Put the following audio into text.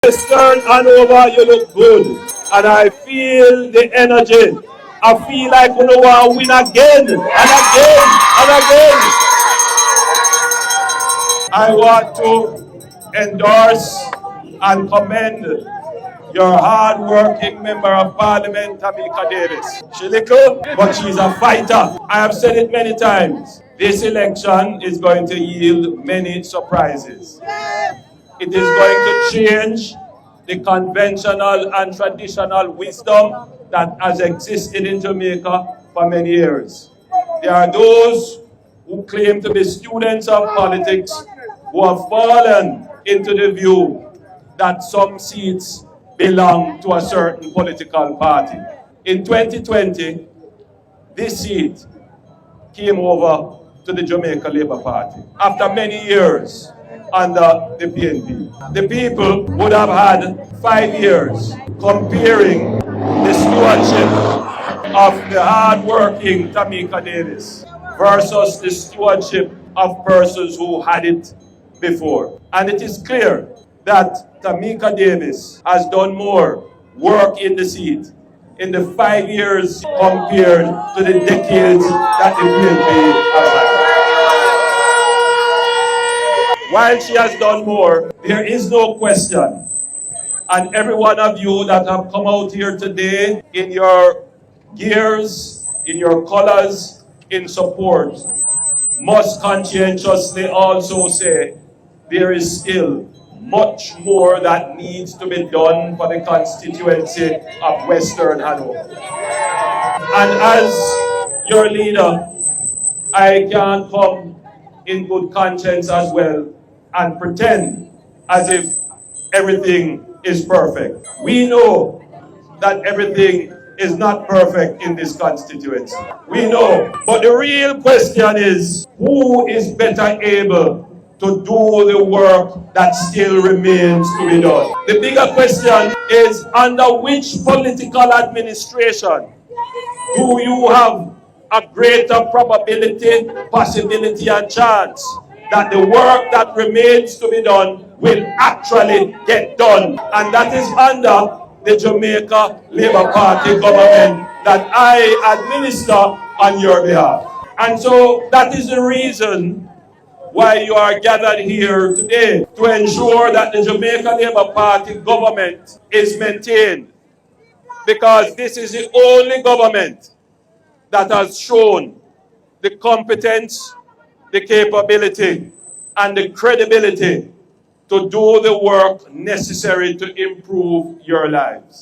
Western Hanover, you look good. And I feel the energy. I feel like we want to win again and again and again. I want to endorse and commend your hard-working member of parliament, Tamika Davis. She little, but she's a fighter. I have said it many times. This election is going to yield many surprises. It is going to change the conventional and traditional wisdom that has existed in Jamaica for many years. There are those who claim to be students of politics who have fallen into the view that some seats belong to a certain political party. In 2020, this seat came over to the Jamaica Labour Party after many years under the PNP. The people would have had 5 years comparing the stewardship of the hard-working Tamika Davis versus the stewardship of persons who had it before. And it is clear that Tamika Davis has done more work in the seat in the 5 years compared to the decades that the PNP has had. While she has done more, there is no question. And every one of you that have come out here today in your gears, in your colors, in support, must conscientiously also say there is still much more that needs to be done for the constituency of Western Hanover. And as your leader, I can come in good conscience as well and pretend as if everything is perfect. We know that everything is not perfect in this constituency. We know. But the real question is, who is better able to do the work that still remains to be done? The bigger question is, under which political administration do you have a greater probability, possibility, and chance that the work that remains to be done will actually get done? And that is under the Jamaica Labour Party government that I administer on your behalf. And so that is the reason why you are gathered here today, to ensure that the Jamaica Labour Party government is maintained. Because this is the only government that has shown the competence, the capability, and the credibility to do the work necessary to improve your lives.